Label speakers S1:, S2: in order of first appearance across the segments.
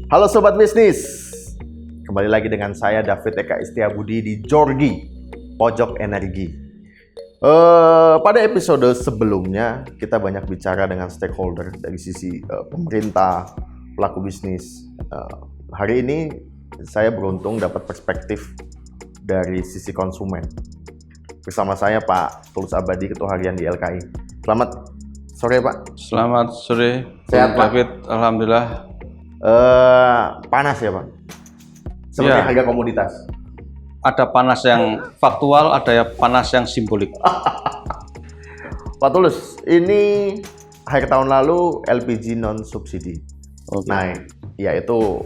S1: Halo Sobat Bisnis, kembali lagi dengan saya David Eka Istiabudi di Jorgi, Pojok Energi. Pada episode sebelumnya kita banyak bicara dengan stakeholder dari sisi pemerintah, pelaku bisnis. Hari ini saya beruntung dapat perspektif dari sisi konsumen. Bersama saya Pak Tulus Abadi, Ketua Harian di LKI. Selamat sore Pak.
S2: Selamat sore,
S1: Sehat, Pak?
S2: David. Alhamdulillah.
S1: Panas ya Pak? Seperti
S2: Ya.
S1: harga komoditas.
S2: Ada panas yang faktual, ada ya panas yang simbolik.
S1: Pak Tulus, ini akhir tahun lalu LPG non subsidi naik. Ya itu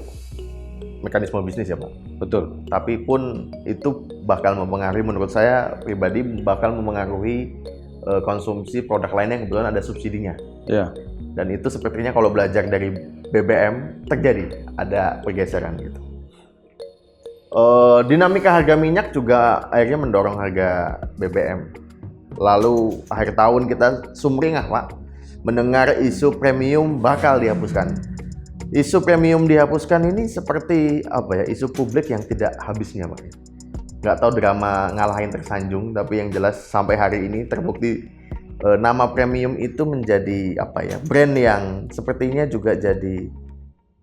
S1: mekanisme bisnis ya Pak.
S2: Betul.
S1: Tapi pun itu bakal mempengaruhi, menurut saya pribadi bakal mempengaruhi konsumsi produk lainnya yang kebetulan ada subsidinya.
S2: Ya.
S1: Dan itu sepertinya kalau belajar dari BBM terjadi ada pergeseran gitu. Dinamika harga minyak juga akhirnya mendorong harga BBM. Lalu akhir tahun kita sumringah Pak mendengar isu premium bakal dihapuskan. Isu premium dihapuskan ini seperti apa ya, isu publik yang tidak habisnya Pak. Nggak tahu drama ngalahin tersanjung, tapi yang jelas sampai hari ini terbukti nama premium itu menjadi apa ya, brand yang sepertinya juga jadi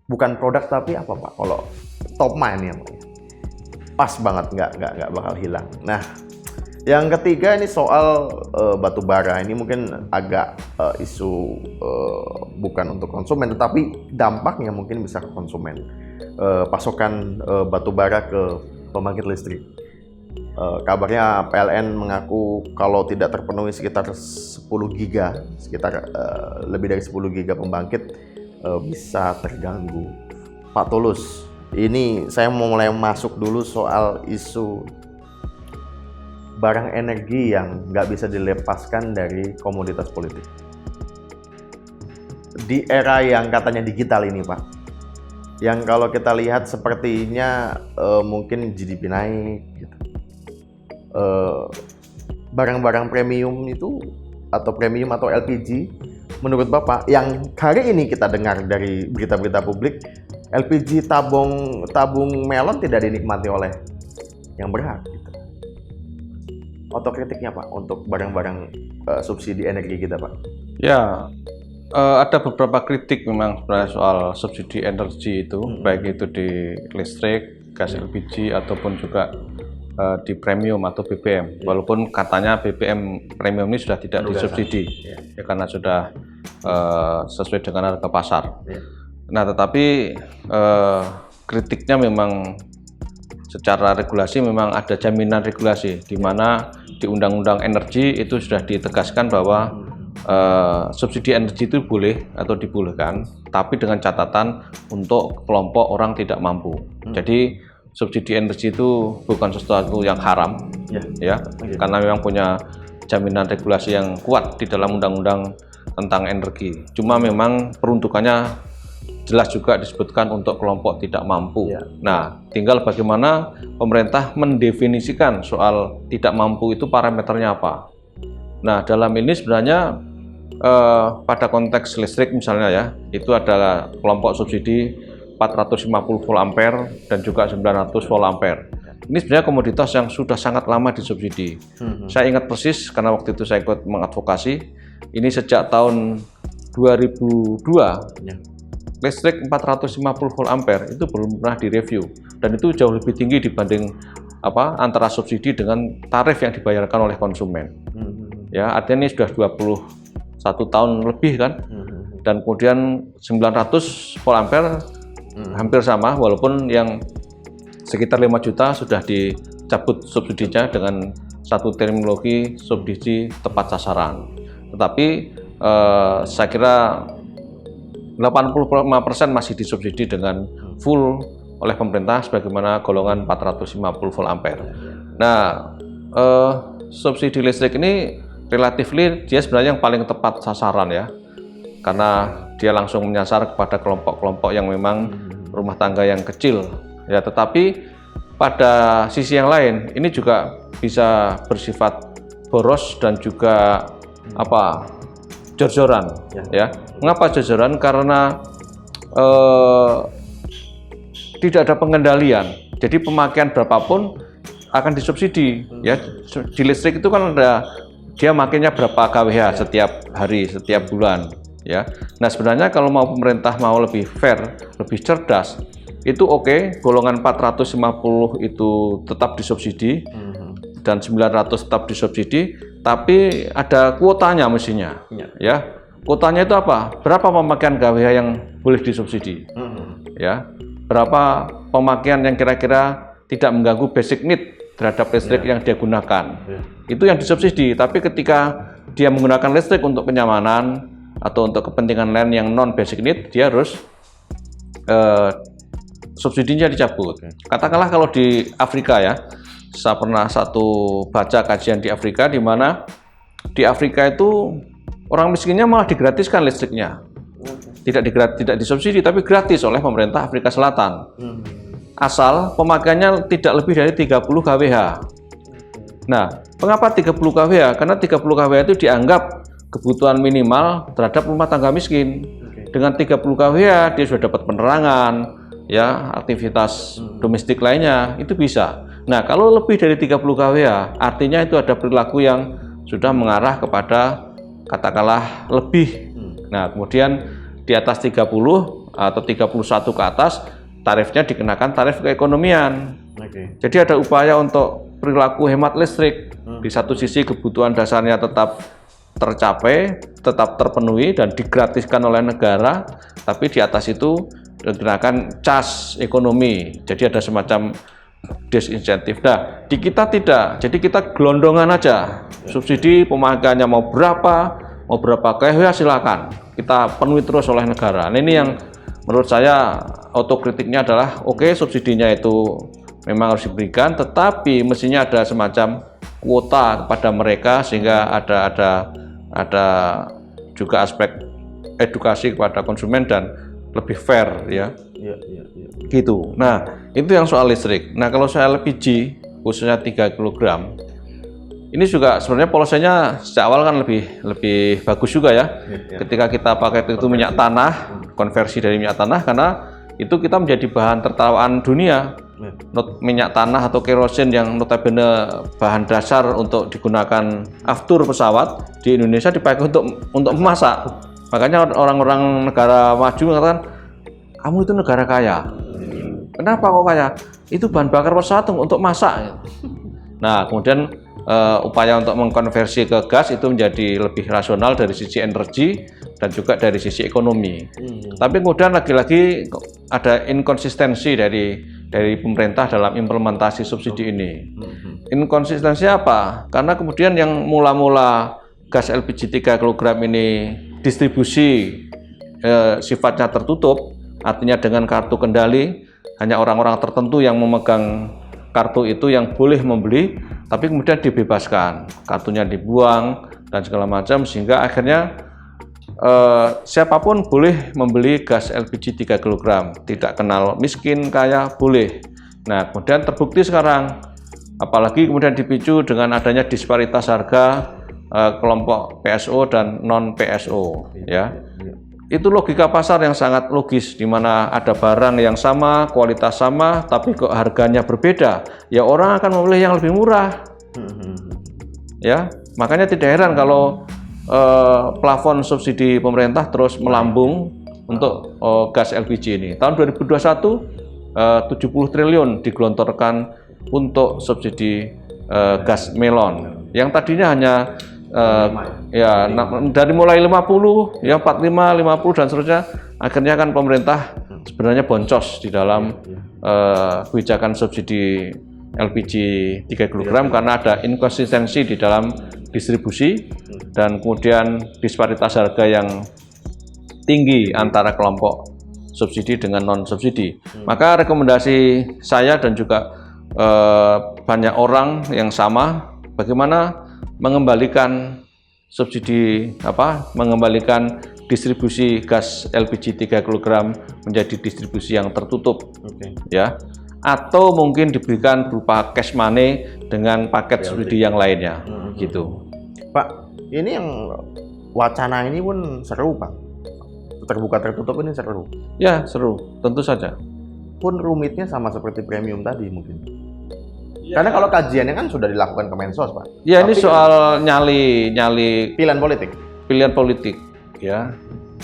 S1: bukan produk tapi apa Pak, kalau top mind ya Pak, pas banget, nggak bakal hilang. Nah, yang ketiga ini soal batu bara. Ini mungkin agak isu bukan untuk konsumen, tetapi dampaknya mungkin bisa ke konsumen. Pasokan batu bara ke pembangkit listrik. Kabarnya PLN mengaku kalau tidak terpenuhi sekitar 10 giga, lebih dari 10 giga pembangkit bisa terganggu. Pak Tulus, ini saya mau mulai masuk dulu soal isu barang energi yang nggak bisa dilepaskan dari komoditas politik. Di era yang katanya digital ini Pak, yang kalau kita lihat sepertinya mungkin GDP naik gitu. Barang-barang premium itu atau premium atau LPG, menurut Bapak yang hari ini kita dengar dari berita-berita publik, LPG tabung melon tidak dinikmati oleh yang berhak gitu. Otokritiknya Pak untuk barang-barang subsidi energi kita Pak.
S2: Ya, ada beberapa kritik memang sebenarnya soal subsidi energi itu, baik itu di listrik, gas LPG ataupun juga di premium atau BBM. Walaupun katanya BBM premium ini sudah tidak disubsidi, ya, karena sudah sesuai dengan harga pasar. Nah, tetapi kritiknya memang secara regulasi memang ada jaminan regulasi, di mana di Undang-Undang Energi itu sudah ditegaskan bahwa subsidi energi itu boleh atau dibolehkan, tapi dengan catatan untuk kelompok orang tidak mampu. Jadi subsidi energi itu bukan sesuatu yang haram, ya, karena memang punya jaminan regulasi yang kuat di dalam undang-undang tentang energi. Cuma memang peruntukannya jelas juga disebutkan untuk kelompok tidak mampu. Nah, tinggal bagaimana pemerintah mendefinisikan soal tidak mampu itu parameternya apa. Nah, dalam ini sebenarnya pada konteks listrik misalnya ya, itu adalah kelompok subsidi 450 volt ampere dan juga 900 volt ampere. Ini sebenarnya komoditas yang sudah sangat lama disubsidi. Saya ingat persis karena waktu itu saya ikut mengadvokasi. Ini sejak tahun 2002, listrik 450 volt ampere itu belum pernah direview, dan itu jauh lebih tinggi dibanding antara subsidi dengan tarif yang dibayarkan oleh konsumen. Ya, artinya ini sudah 21 tahun lebih kan. Dan kemudian 900 volt ampere hampir sama, walaupun yang sekitar 5 juta sudah dicabut subsidinya dengan satu terminologi subsidi tepat sasaran. Tetapi saya kira 85% masih disubsidi dengan full oleh pemerintah sebagaimana golongan 450 volt ampere. Nah, subsidi listrik ini relatifly dia sebenarnya yang paling tepat sasaran ya, karena dia langsung menyasar kepada kelompok-kelompok yang memang rumah tangga yang kecil ya. Tetapi pada sisi yang lain ini juga bisa bersifat boros dan juga jor-joran ya. Mengapa jor-joran? Karena tidak ada pengendalian. Jadi pemakaian berapapun akan disubsidi. Ya, di listrik itu kan ada dia makainya berapa kWh setiap hari, setiap bulan. Ya, nah sebenarnya kalau mau pemerintah mau lebih fair, lebih cerdas, itu oke, golongan 450 itu tetap disubsidi dan 900 tetap disubsidi, tapi ada kuotanya mestinya. Ya, kuotanya itu apa? Berapa pemakaian kWh yang boleh disubsidi? Ya, berapa pemakaian yang kira-kira tidak mengganggu basic need terhadap listrik yang dia gunakan? Itu yang disubsidi. Tapi ketika dia menggunakan listrik untuk kenyamanan atau untuk kepentingan lain yang non basic need, dia harus subsidinya dicabut. Katakanlah kalau di Afrika ya, saya pernah baca kajian di Afrika, di mana di Afrika itu orang miskinnya malah digratiskan listriknya. Tidak disubsidi, tapi gratis oleh pemerintah Afrika Selatan. Asal pemakaiannya tidak lebih dari 30 kWh. Nah, mengapa 30 kWh? Karena 30 kWh itu dianggap kebutuhan minimal terhadap rumah tangga miskin. Dengan 30 kWh dia sudah dapat penerangan, ya, aktivitas domestik lainnya itu bisa. Nah, kalau lebih dari 30 kWh, artinya itu ada perilaku yang sudah mengarah kepada katakanlah lebih. Nah, kemudian di atas 30 atau 31 ke atas, tarifnya dikenakan tarif keekonomian. Jadi ada upaya untuk perilaku hemat listrik. Di satu sisi kebutuhan dasarnya tetap tercapai, tetap terpenuhi dan digratiskan oleh negara, tapi di atas itu dikenakan cas ekonomi. Jadi ada semacam disinsentif. Nah, di kita tidak. Jadi kita gelondongan aja. Subsidi pemakaiannya mau berapa kWh silakan. Kita penuhi terus oleh negara. Nah, ini yang menurut saya otokritiknya adalah oke, subsidinya itu memang harus diberikan, tetapi mestinya ada semacam kuota kepada mereka sehingga ada juga aspek edukasi kepada konsumen dan lebih fair ya. Gitu. Nah, itu yang soal listrik. Nah, kalau soal LPG khususnya 3 kg, ini juga sebenarnya polosenya sejak awal kan lebih bagus juga ya. Ketika kita pakai itu minyak tanah, konversi dari minyak tanah, karena itu kita menjadi bahan tertawaan dunia. Minyak tanah atau kerosin yang notabene bahan dasar untuk digunakan aftur pesawat di Indonesia dipakai untuk memasak. Makanya orang-orang negara maju mengatakan, kamu itu negara kaya. Kenapa kok kaya? Itu bahan bakar pesawat untuk masak. Nah, kemudian upaya untuk mengkonversi ke gas itu menjadi lebih rasional dari sisi energi dan juga dari sisi ekonomi. Tapi kemudian lagi-lagi ada inkonsistensi dari pemerintah dalam implementasi subsidi ini. Inkonsistensi apa? Karena kemudian yang mula-mula gas LPG 3 kg ini distribusi sifatnya tertutup, artinya dengan kartu kendali, hanya orang-orang tertentu yang memegang kartu itu yang boleh membeli, tapi kemudian dibebaskan, kartunya dibuang dan segala macam, sehingga akhirnya siapapun boleh membeli gas LPG 3 kg, tidak kenal miskin, kaya, boleh. Nah, kemudian terbukti sekarang, apalagi kemudian dipicu dengan adanya disparitas harga kelompok PSO dan non PSO, ya. Itu logika pasar yang sangat logis, di mana ada barang yang sama, kualitas sama, tapi kok harganya berbeda. Ya orang akan memilih yang lebih murah. Ya, makanya tidak heran kalau plafon subsidi pemerintah terus melambung untuk gas LPG ini. Tahun 2021 70 triliun digelontorkan untuk subsidi gas melon. Yang tadinya hanya dari mulai 50, ya 45, 50 dan seterusnya, akhirnya kan pemerintah sebenarnya boncos di dalam kebijakan subsidi LPG 3 kg karena ada inkonsistensi di dalam distribusi dan kemudian disparitas harga yang tinggi antara kelompok subsidi dengan non subsidi. Maka rekomendasi saya dan juga banyak orang yang sama, bagaimana mengembalikan subsidi mengembalikan distribusi gas LPG 3 kg menjadi distribusi yang tertutup, ya, atau mungkin diberikan berupa cash money dengan paket subsidi yang lainnya, gitu.
S1: Pak, ini yang wacana ini pun seru, Pak. Terbuka tertutup ini seru.
S2: Ya, seru, tentu saja.
S1: pun rumitnya sama seperti premium tadi mungkin. Karena kalau kajiannya kan sudah dilakukan Kemensos, Pak.
S2: Ya, ini
S1: Tapi
S2: soal nyali
S1: pilihan politik.
S2: pilihan politik, ya.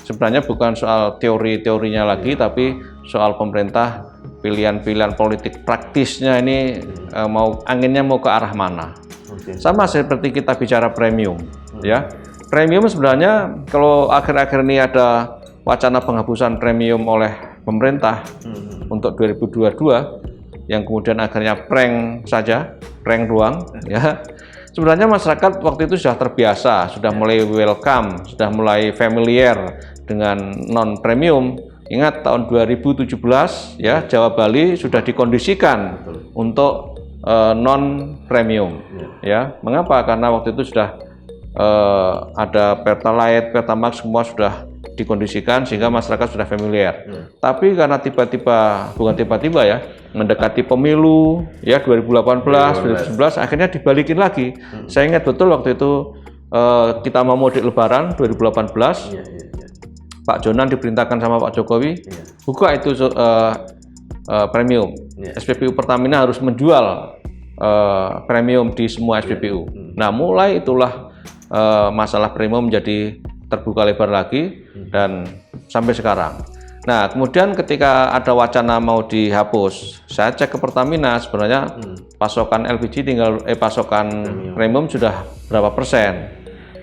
S2: Sebenarnya bukan soal teori-teorinya lagi, tapi soal pemerintah pilihan-pilihan politik praktisnya ini anginnya mau ke arah mana.
S1: Oke.
S2: Sama seperti kita bicara premium, ya. Premium sebenarnya kalau akhir-akhir ini ada wacana penghapusan premium oleh pemerintah untuk 2022 yang kemudian akhirnya prank doang, ya. Sebenarnya masyarakat waktu itu sudah terbiasa, sudah mulai welcome, sudah mulai familiar dengan non premium. Ingat tahun 2017 ya, Jawa Bali sudah dikondisikan untuk non premium, ya. Mengapa? Karena waktu itu sudah ada Pertalite, Pertamax semua sudah dikondisikan sehingga masyarakat sudah familiar. Tapi karena bukan tiba-tiba ya, mendekati pemilu ya 2018, 2019 akhirnya dibalikin lagi. Saya ingat betul waktu itu kita mau mudik Lebaran 2018. Pak Jonan diperintahkan sama Pak Jokowi buka itu premium. SPBU Pertamina harus menjual premium di semua SPBU. Nah, mulai itulah masalah premium menjadi terbuka lebar lagi dan sampai sekarang. Nah, kemudian ketika ada wacana mau dihapus, saya cek ke Pertamina sebenarnya pasokan LPG pasokan premium sudah berapa persen.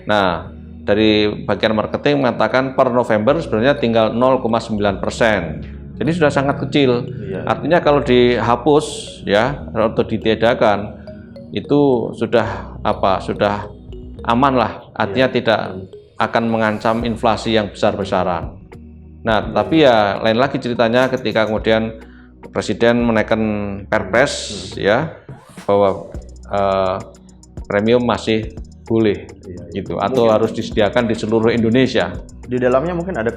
S2: Nah, dari bagian marketing mengatakan per November sebenarnya tinggal 0,9%. Jadi sudah sangat kecil. Artinya kalau dihapus ya atau ditiadakan itu sudah aman lah. Artinya tidak akan mengancam inflasi yang besar-besaran. Nah, tapi ya lain lagi ceritanya ketika kemudian Presiden menaikkan Perpres ya bahwa premium masih boleh gitu atau harus disediakan di seluruh Indonesia.
S1: Di dalamnya mungkin ada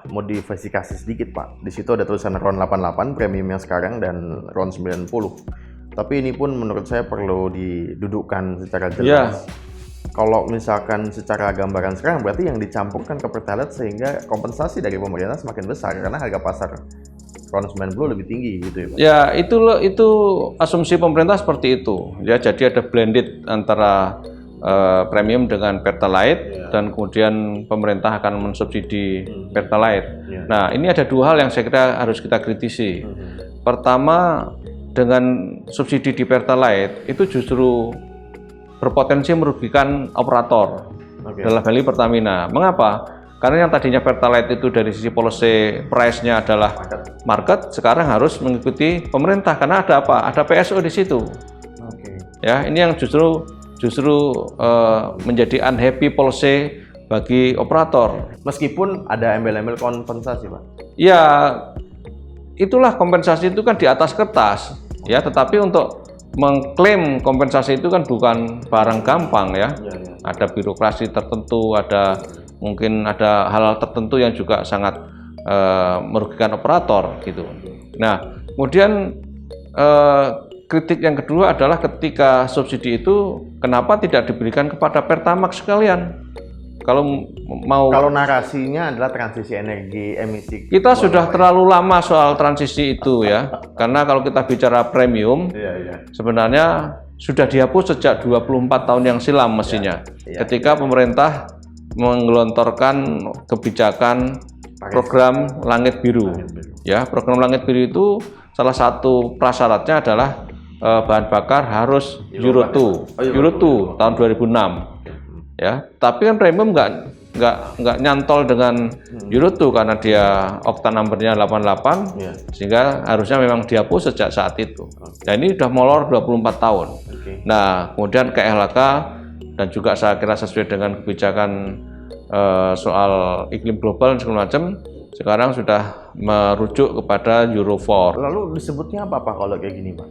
S1: modifikasi sedikit, Pak. Di situ ada tulisan RON 88 premium yang sekarang dan RON 90. Tapi ini pun menurut saya perlu didudukkan secara jelas. Kalau misalkan secara gambaran sekarang berarti yang dicampurkan ke Pertalite sehingga kompensasi dari pemerintah semakin besar karena harga pasar RON 90 lebih tinggi gitu ya, Pak.
S2: Ya, itu asumsi pemerintah seperti itu. Ya, jadi ada blended antara premium dengan Pertalite dan kemudian pemerintah akan mensubsidi Pertalite. Nah, ini ada dua hal yang saya kira harus kita kritisi. Pertama, dengan subsidi di Pertalite itu justru berpotensi merugikan operator dalam hal ini Pertamina. Mengapa? Karena yang tadinya Pertalite itu dari sisi policy price-nya adalah market, sekarang harus mengikuti pemerintah karena ada apa? Ada PSO di situ. Ya, ini yang justru menjadi unhappy policy bagi operator.
S1: Meskipun ada embel-embel kompensasi, Pak. Ya,
S2: itulah kompensasi itu kan di atas kertas, ya. Tetapi untuk mengklaim kompensasi itu kan bukan barang gampang ya. Ada birokrasi tertentu, mungkin ada hal-hal tertentu yang juga sangat merugikan operator gitu. Nah, kemudian kritik yang kedua adalah ketika subsidi itu kenapa tidak diberikan kepada Pertamax sekalian? Kalau
S1: narasinya adalah transisi energi emisi.
S2: Kita sudah terlalu lama soal transisi itu ya. Karena kalau kita bicara premium, sebenarnya sudah dihapus sejak 24 tahun yang silam mestinya. Ketika pemerintah menggelontorkan kebijakan program Langit Biru. Ya, program Langit Biru itu salah satu prasyaratnya adalah bahan bakar harus Euro 2 tahun 2006. Ya, tapi kan premium nggak nyantol dengan Euro 2 karena dia oktan numbernya 88, sehingga harusnya memang dihapus sejak saat itu. Nah, ini sudah molor 24 tahun. Nah, kemudian KLHK dan juga saya kira sesuai dengan kebijakan soal iklim global dan segala macam, sekarang sudah merujuk kepada Euro 4.
S1: Lalu disebutnya apa, Pak, kalau kayak gini, Pak?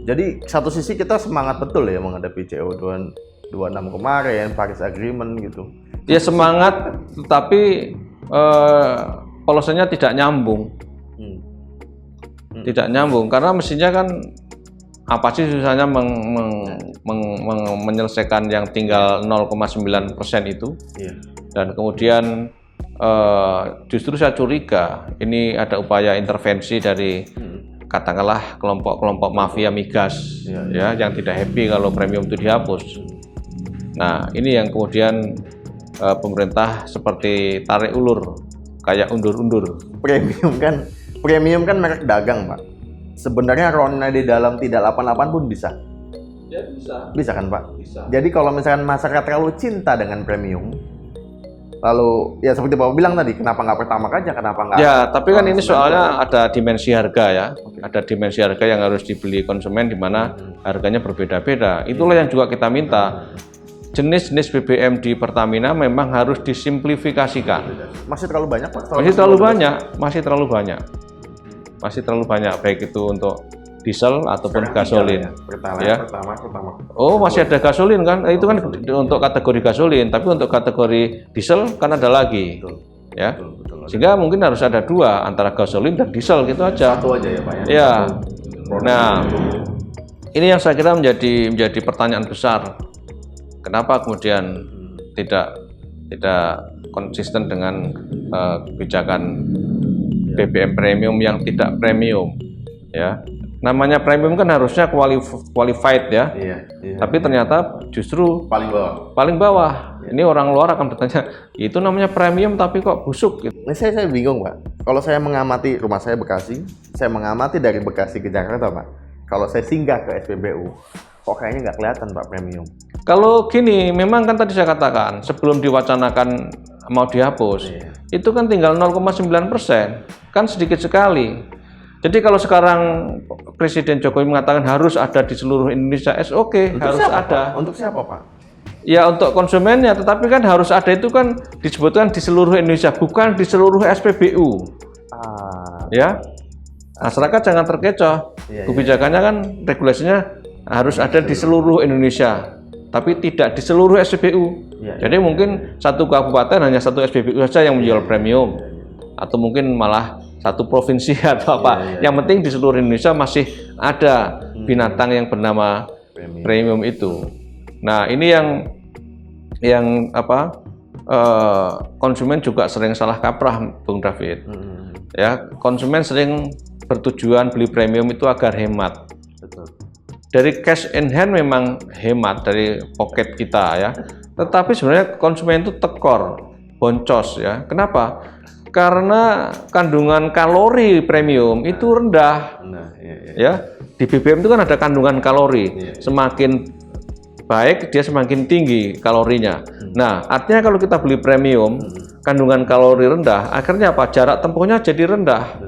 S1: Jadi satu sisi kita semangat betul ya menghadapi CO2 26 kemarin, Paris Agreement gitu.
S2: Ya semangat, tetapi polosenya tidak nyambung. Tidak nyambung, karena mestinya kan apa sih susahnya menyelesaikan yang tinggal 0,9% itu. Dan kemudian justru saya curiga ini ada upaya intervensi dari katakanlah kelompok-kelompok mafia migas ya yang tidak happy kalau premium itu dihapus. Nah, ini yang kemudian pemerintah seperti tarik ulur, kayak undur-undur.
S1: Premium kan merek dagang, Pak. Sebenarnya Rona di dalam tidak 88 pun bisa.
S2: Ya bisa.
S1: Bisa kan, Pak?
S2: Bisa.
S1: Jadi kalau misalkan masyarakat terlalu cinta dengan premium, lalu ya seperti Bapak bilang tadi, kenapa nggak Pertamax aja, kenapa nggak?
S2: Ya, tapi kan ini soalnya ada dimensi harga ya. Ada dimensi harga yang harus dibeli konsumen di mana harganya berbeda-beda. Itulah yang juga kita minta. Jenis-jenis BBM di Pertamina memang harus disimplifikasikan.
S1: Masih terlalu banyak, Pak?
S2: Masih terlalu banyak, baik itu untuk diesel ataupun gasolin.
S1: Pertamax.
S2: Oh, masih ada gasolin kan? Itu kan untuk kategori gasolin, tapi untuk kategori diesel kan ada lagi. Ya. Sehingga mungkin harus ada dua antara gasolin dan diesel gitu aja.
S1: Satu aja ya, Pak ya.
S2: Ya. Nah, ini yang saya kira menjadi pertanyaan besar. Kenapa kemudian tidak konsisten dengan kebijakan BBM premium yang tidak premium, ya? Namanya premium kan harusnya qualified ya. Iya. Tapi ternyata justru paling bawah. Ini orang luar akan bertanya, itu namanya premium tapi kok busuk? Gitu.
S1: Nah, saya bingung, Pak. Kalau saya mengamati rumah saya Bekasi, saya mengamati dari Bekasi ke Jakarta, Pak. Kalau saya singgah ke SPBU, kok kayaknya nggak kelihatan, Pak, premium.
S2: Kalau gini, memang kan tadi saya katakan sebelum diwacanakan mau dihapus, itu kan tinggal 0,9%, kan sedikit sekali. Jadi kalau sekarang Presiden Jokowi mengatakan harus ada di seluruh Indonesia, oke, harus
S1: siapa,
S2: ada.
S1: Pak? Untuk siapa, Pak?
S2: Ya untuk konsumennya, tetapi kan harus ada itu kan disebutkan di seluruh Indonesia, bukan di seluruh SPBU. Ya, masyarakat jangan terkecoh. Kebijakannya kan regulasinya harus ada di seluruh Indonesia, tapi tidak di seluruh SPBU. Jadi mungkin satu kabupaten hanya satu SPBU saja yang menjual premium, atau mungkin malah satu provinsi atau apa. Yang penting di seluruh Indonesia masih ada binatang yang bernama premium itu. Nah, ini yang konsumen juga sering salah kaprah, Bung David. Ya, konsumen sering bertujuan beli premium itu agar hemat.
S1: Betul.
S2: Dari cash in hand memang hemat dari pocket kita ya. Tetapi sebenarnya konsumen itu tekor, boncos ya. Kenapa? Karena kandungan kalori premium itu rendah. Ya, di BBM itu kan ada kandungan kalori. Semakin baik dia semakin tinggi kalorinya. Nah, artinya kalau kita beli premium, kandungan kalori rendah, akhirnya apa? Jarak tempuhnya jadi rendah.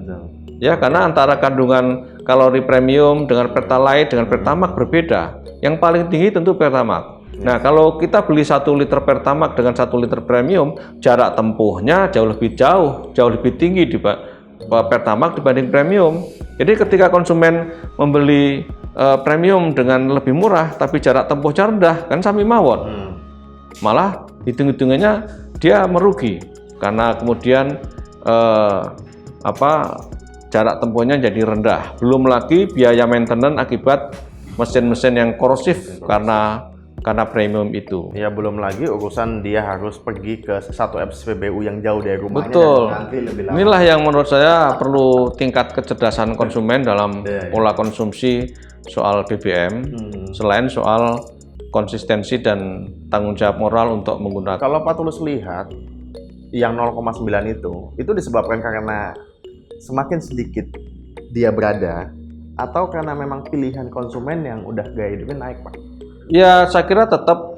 S2: Ya, karena antara kandungan kalori premium dengan Pertalite dengan Pertamax berbeda. Yang paling tinggi tentu Pertamax. Nah, kalau kita beli 1 liter Pertamax dengan 1 liter premium, jarak tempuhnya jauh lebih tinggi di Pertamax dibanding premium. Jadi ketika konsumen membeli premium dengan lebih murah, tapi jarak tempuhnya rendah, kan sami mawon. Malah hitung-hitungannya dia merugi karena kemudian jarak tempuhnya jadi rendah. Belum lagi biaya maintenance akibat mesin-mesin yang korosif karena premium itu.
S1: Ya, belum lagi urusan dia harus pergi ke satu SPBU yang jauh dari rumahnya.
S2: Betul.
S1: Dan nanti lebih lama.
S2: Inilah yang menurut saya perlu tingkat kecerdasan konsumen dalam pola konsumsi soal BBM, selain soal konsistensi dan tanggung jawab moral untuk menggunakan.
S1: Kalau Pak Tulus lihat yang 0,9 itu disebabkan karena semakin sedikit dia berada, atau karena memang pilihan konsumen yang udah gaya hidupnya naik, Pak?
S2: Ya, saya kira tetap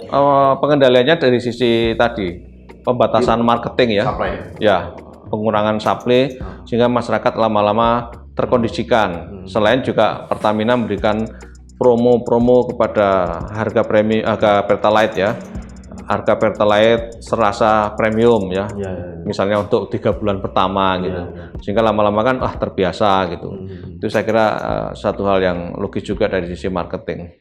S2: pengendaliannya dari sisi tadi pembatasan marketing ya.
S1: Supply.
S2: Ya, pengurangan supply sehingga masyarakat lama-lama terkondisikan. Selain juga Pertamina memberikan promo-promo kepada harga Pertalite ya. Harga Pertalite serasa premium ya. Misalnya untuk 3 bulan pertama gitu. Sehingga lama-lama kan terbiasa gitu. Itu saya kira satu hal yang logis juga dari sisi marketing.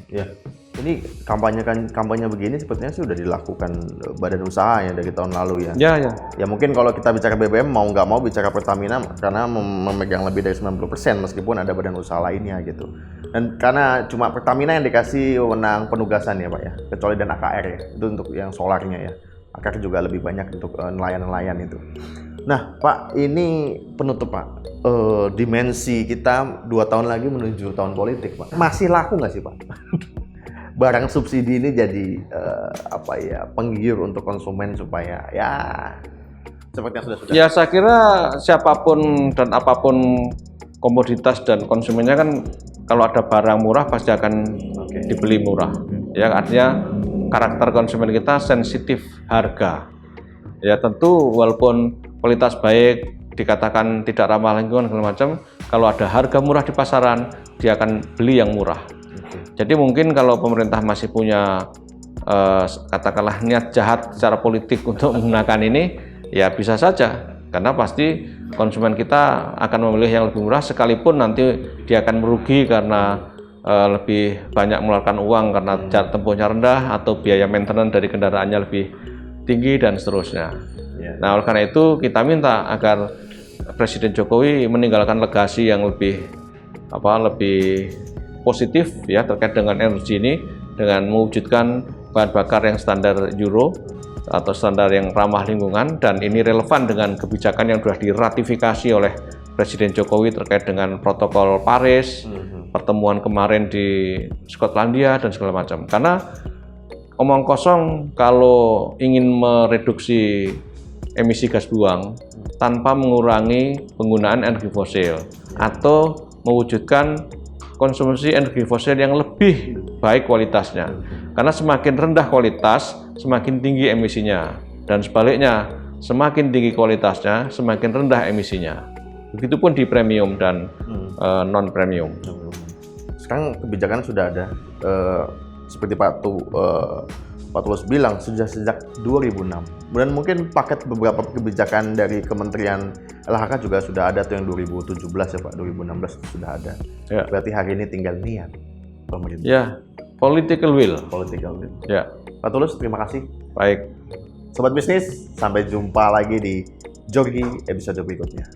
S1: Ya. Ini kampanye begini sepertinya sudah dilakukan badan usaha ya dari tahun lalu ya. Ya mungkin kalau kita bicara BBM mau nggak mau bicara Pertamina karena memegang lebih dari 90% meskipun ada badan usaha lainnya gitu. Dan karena cuma Pertamina yang dikasih wewenang penugasan ya, Pak ya, kecuali dan AKR ya, itu untuk yang solarnya ya. agar juga lebih banyak untuk nelayan-nelayan itu. Nah, Pak, ini penutup, Pak. Dimensi kita 2 tahun lagi menuju tahun politik, Pak. Masih laku nggak sih, Pak? Barang subsidi ini jadi penggiur untuk konsumen supaya ya seperti yang sudah.
S2: Ya, saya kira siapapun dan apapun komoditas dan konsumennya kan kalau ada barang murah pasti akan dibeli murah. Ya, artinya karakter konsumen kita sensitif harga. Ya, tentu walaupun kualitas baik, dikatakan tidak ramah lingkungan segala macam, kalau ada harga murah di pasaran, dia akan beli yang murah. Jadi mungkin kalau pemerintah masih punya katakanlah niat jahat secara politik untuk menggunakan ini, ya bisa saja, karena pasti konsumen kita akan memilih yang lebih murah sekalipun nanti dia akan merugi karena lebih banyak mengeluarkan uang karena jarak tempuhnya rendah atau biaya maintenance dari kendaraannya lebih tinggi dan seterusnya. Nah, oleh karena itu kita minta agar Presiden Jokowi meninggalkan legasi yang lebih positif ya terkait dengan energi ini, dengan mewujudkan bahan bakar yang standar Euro atau standar yang ramah lingkungan, dan ini relevan dengan kebijakan yang sudah diratifikasi oleh Presiden Jokowi terkait dengan protokol Paris, pertemuan kemarin di Skotlandia dan segala macam. Karena omong kosong kalau ingin mereduksi emisi gas buang tanpa mengurangi penggunaan energi fosil atau mewujudkan konsumsi energi fosil yang lebih baik kualitasnya. Karena semakin rendah kualitas, semakin tinggi emisinya, dan sebaliknya, semakin tinggi kualitasnya, semakin rendah emisinya. Begitupun di premium dan non premium.
S1: Sekarang kebijakan sudah ada, seperti Pak Tulus bilang sejak 2006. Dan mungkin paket beberapa kebijakan dari Kementerian LHK juga sudah ada tuh yang 2017 ya Pak, 2016 sudah ada. Ya. Berarti hari ini tinggal niat pemerintah.
S2: Ya, political will.
S1: Political will.
S2: Ya.
S1: Pak Tulus, terima kasih.
S2: Baik.
S1: Sobat Bisnis, sampai jumpa lagi di Jorgi episode berikutnya.